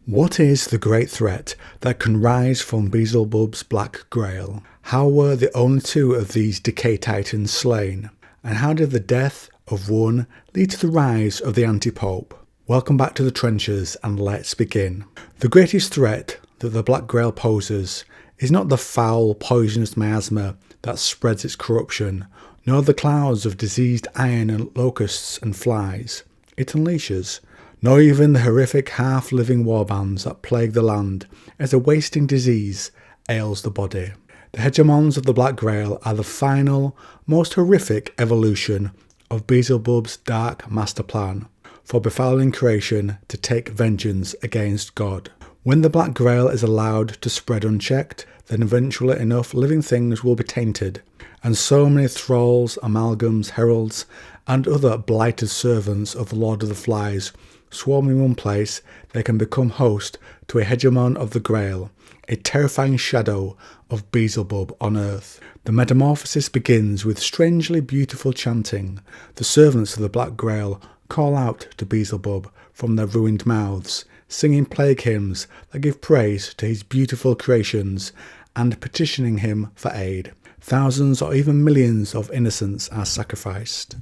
What is the great threat that can rise from Beezlebubs Black Grail? How were the only two of these decay titans slain? And how did the death of one lead to the rise of the antipope? Welcome back to the trenches and let's begin. The greatest threat that the Black Grail poses is not the foul, poisonous miasma that spreads its corruption, nor the clouds of diseased iron and locusts and flies it unleashes, nor even the horrific half-living warbands that plague the land as a wasting disease ails the body. The Hegemons of the Black Grail are the final, most horrific evolution of Beezlebub's dark master plan for befouling creation to take vengeance against God. When the Black Grail is allowed to spread unchecked, then eventually enough living things will be tainted, and so many thralls, amalgams, heralds, and other blighted servants of the Lord of the Flies swarm in one place, they can become host to a Hegemon of the Grail, a terrifying shadow of Beezlebub on earth. The metamorphosis begins with strangely beautiful chanting. The servants of the Black Grail call out to Beezlebub from their ruined mouths, singing plague hymns that give praise to his beautiful creations and petitioning him for aid. Thousands or even millions of innocents are sacrificed.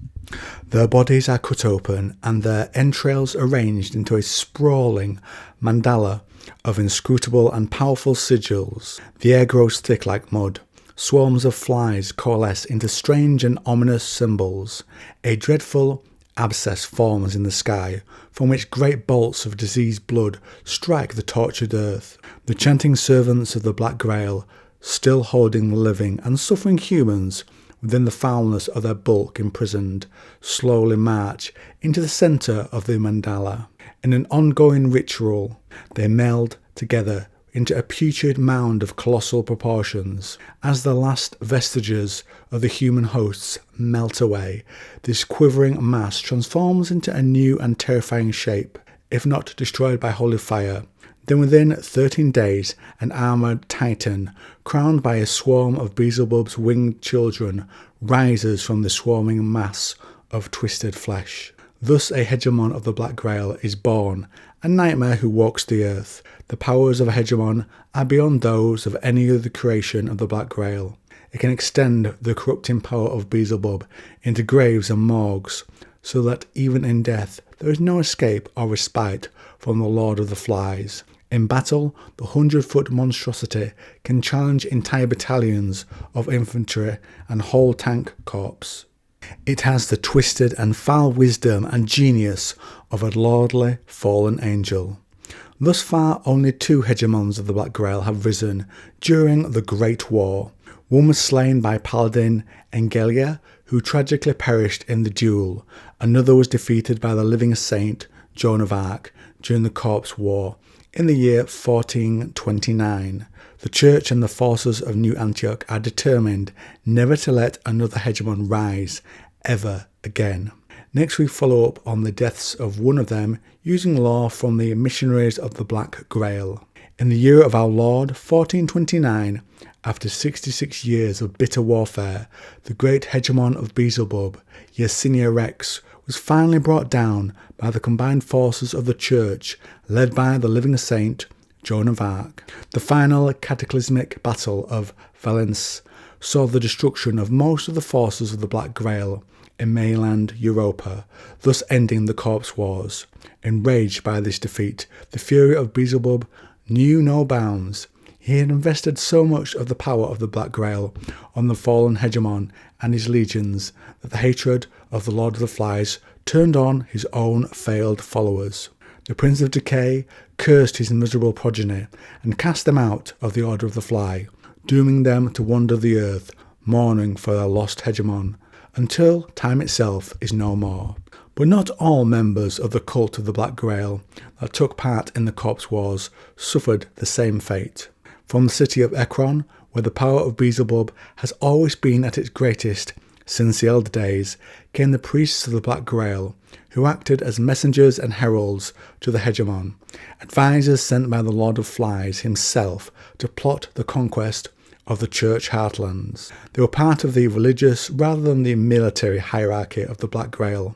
Their bodies are cut open and their entrails arranged into a sprawling mandala of inscrutable and powerful sigils. The air grows thick like mud. Swarms of flies coalesce into strange and ominous symbols. A dreadful abscess forms in the sky, from which great bolts of diseased blood strike the tortured earth. The chanting servants of the Black Grail, still holding the living and suffering humans within the foulness of their bulk imprisoned, slowly march into the centre of the mandala. In an ongoing ritual, they meld together into a putrid mound of colossal proportions. As the last vestiges of the human hosts melt away, this quivering mass transforms into a new and terrifying shape. If not destroyed by holy fire, then within 13 days an armoured titan, crowned by a swarm of Beezlebub's winged children, rises from the swarming mass of twisted flesh. Thus a Hegemon of the Black Grail is born, a nightmare who walks the earth. The powers of a Hegemon are beyond those of any other creation of the Black Grail. It can extend the corrupting power of Beezlebub into graves and morgues, so that even in death there is no escape or respite from the Lord of the Flies. In battle, the 100-foot monstrosity can challenge entire battalions of infantry and whole tank corps. It has the twisted and foul wisdom and genius of a lordly fallen angel. Thus far, only two Hegemons of the Black Grail have risen during the Great War. One was slain by Paladin Engelia, who tragically perished in the duel. Another was defeated by the living saint Joan of Arc during the Corpse War in the year 1429. The Church and the forces of New Antioch are determined never to let another Hegemon rise ever again. Next we follow up on the deaths of one of them using lore from the missionaries of the Black Grail. In the year of our Lord 1429, after 66 years of bitter warfare, the great Hegemon of Beezlebub, Yersinia Rex, was finally brought down by the combined forces of the Church, led by the living saint Joan of Arc. The final cataclysmic battle of Vilest saw the destruction of most of the forces of the Black Grail in mainland Europa, thus ending the Corpse Wars. Enraged by this defeat, the fury of Beezlebub knew no bounds. He had invested so much of the power of the Black Grail on the fallen Hegemon and his legions that the hatred of the Lord of the Flies turned on his own failed followers. The Prince of Decay cursed his miserable progeny and cast them out of the Order of the Fly, dooming them to wander the earth, mourning for their lost Hegemon, until time itself is no more. But not all members of the cult of the Black Grail that took part in the Corpse Wars suffered the same fate. From the city of Ekron, where the power of Beezlebub has always been at its greatest since the elder days, came the priests of the Black Grail, who acted as messengers and heralds to the Hegemon, advisors sent by the Lord of Flies himself to plot the conquest of the Church heartlands. They were part of the religious rather than the military hierarchy of the Black Grail,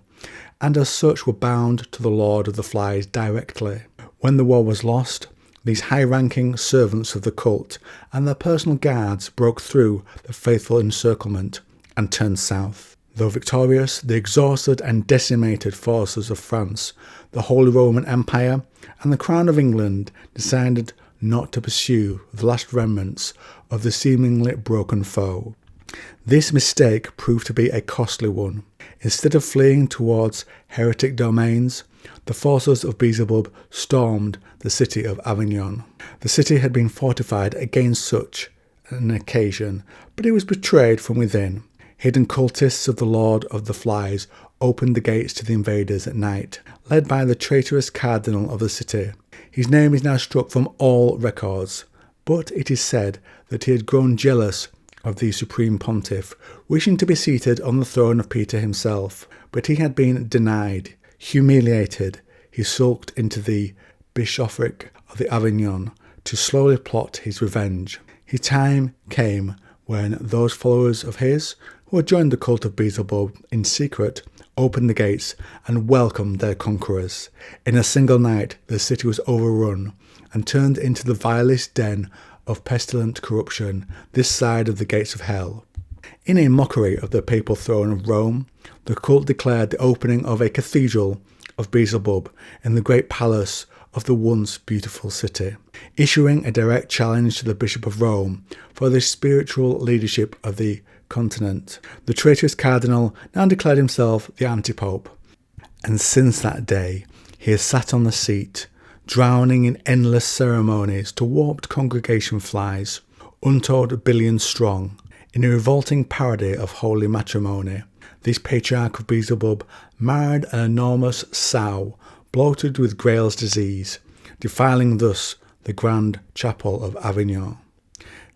and as such were bound to the Lord of the Flies directly. When the war was lost, these high-ranking servants of the cult and their personal guards broke through the faithful encirclement and turned south. Though victorious, the exhausted and decimated forces of France, the Holy Roman Empire, and the Crown of England decided not to pursue the last remnants of the seemingly broken foe. This mistake proved to be a costly one. Instead of fleeing towards heretic domains, the forces of Beelzebub stormed the city of Avignon. The city had been fortified against such an occasion, but it was betrayed from within. Hidden cultists of the Lord of the Flies opened the gates to the invaders at night, led by the traitorous cardinal of the city. His name is now struck from all records, but it is said that he had grown jealous of the supreme pontiff, wishing to be seated on the throne of Peter himself. But he had been denied. Humiliated, he sulked into the bishopric of the Avignon to slowly plot his revenge. His time came when those followers of his who had joined the cult of Beelzebub in secret opened the gates and welcomed their conquerors. In a single night, the city was overrun and turned into the vilest den of pestilent corruption this side of the gates of hell. In a mockery of the papal throne of Rome, the cult declared the opening of a cathedral of Beelzebub in the great palace of the once beautiful city, issuing a direct challenge to the Bishop of Rome for the spiritual leadership of the continent. The traitorous cardinal now declared himself the antipope, and since that day he has sat on the seat, drowning in endless ceremonies to warped congregation flies, untold billions strong, in a revolting parody of holy matrimony. This patriarch of Beelzebub married an enormous sow bloated with Grail's disease, defiling thus the grand chapel of Avignon.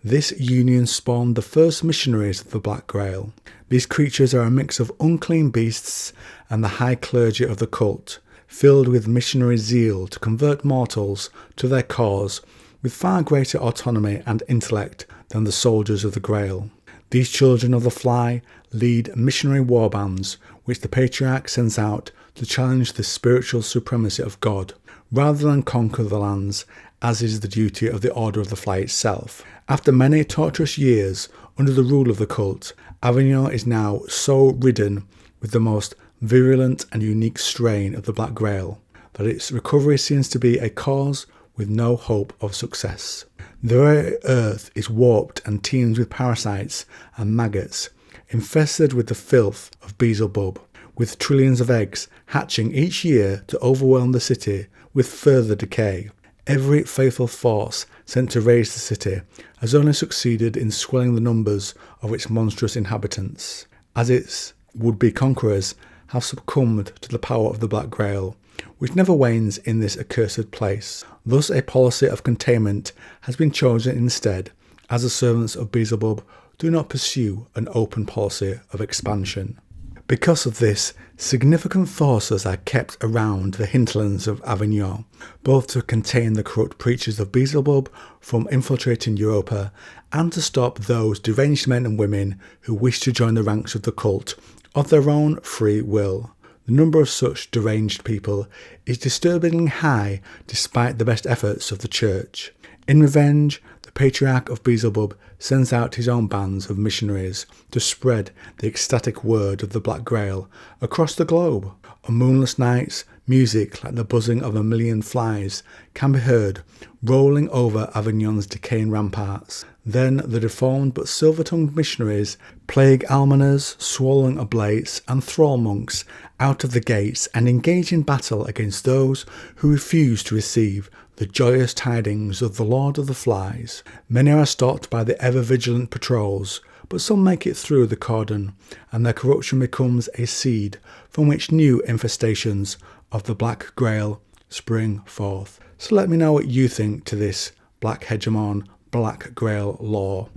This union spawned the first missionaries of the Black Grail. These creatures are a mix of unclean beasts and the high clergy of the cult, filled with missionary zeal to convert mortals to their cause with far greater autonomy and intellect than the soldiers of the Grail. These children of the Fly lead missionary warbands which the Patriarch sends out to challenge the spiritual supremacy of God, rather than conquer the lands, as is the duty of the Order of the Fly itself. After many torturous years under the rule of the cult, Avignon is now so ridden with the most virulent and unique strain of the Black Grail that its recovery seems to be a cause with no hope of success. The very earth is warped and teems with parasites and maggots, infested with the filth of Beelzebub, with trillions of eggs hatching each year to overwhelm the city with further decay. Every faithful force sent to raise the city has only succeeded in swelling the numbers of its monstrous inhabitants, as its would-be conquerors have succumbed to the power of the Black Grail, which never wanes in this accursed place. Thus a policy of containment has been chosen instead, as the servants of Beelzebub do not pursue an open policy of expansion. Because of this, significant forces are kept around the hinterlands of Avignon, both to contain the corrupt preachers of Beelzebub from infiltrating Europa and to stop those deranged men and women who wish to join the ranks of the cult of their own free will. The number of such deranged people is disturbingly high despite the best efforts of the Church. In revenge, the Patriarch of Beelzebub sends out his own bands of missionaries to spread the ecstatic word of the Black Grail across the globe. On moonless nights, music like the buzzing of a million flies can be heard rolling over Avignon's decaying ramparts. Then the deformed but silver-tongued missionaries plague almoners, swallowing oblates, and thrall monks out of the gates and engage in battle against those who refuse to receive the joyous tidings of the Lord of the Flies. Many are stopped by the ever-vigilant patrols, but some make it through the cordon, and their corruption becomes a seed from which new infestations of the Black Grail spring forth. So let me know what you think to this Black Hegemon, Black Grail law.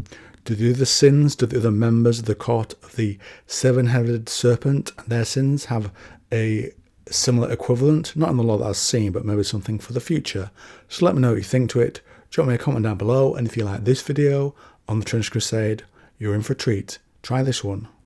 Do the other sins, do the other members of the court of the seven-headed serpent and their sins have a similar equivalent? Not in the law that I've seen, but maybe something for the future. So let me know what you think to it. Drop me a comment down below, and if you like this video on the Crusade, you're in for a treat. Try this one.